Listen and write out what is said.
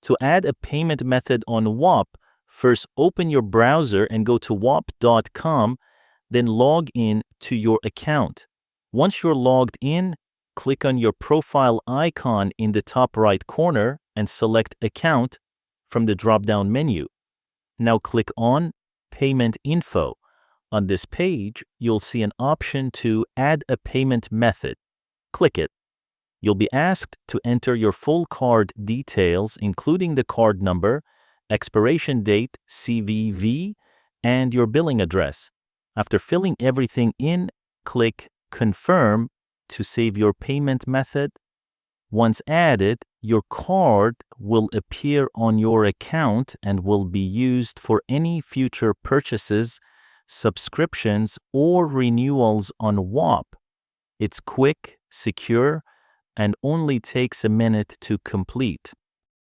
To add a payment method on Whop, first open your browser and go to whop.com, then log in to your account. Once you're logged in, click on your profile icon in the top right corner and select Account from the drop-down menu. Now click on Payment Info. On this page, you'll see an option to add a payment method. Click it. You'll be asked to enter your full card details, including the card number, expiration date, CVV, and your billing address. After filling everything in, click Confirm to save your payment method. Once added, your card will appear on your account and will be used for any future purchases, subscriptions, or renewals on Whop. It's quick, secure, and only takes a minute to complete.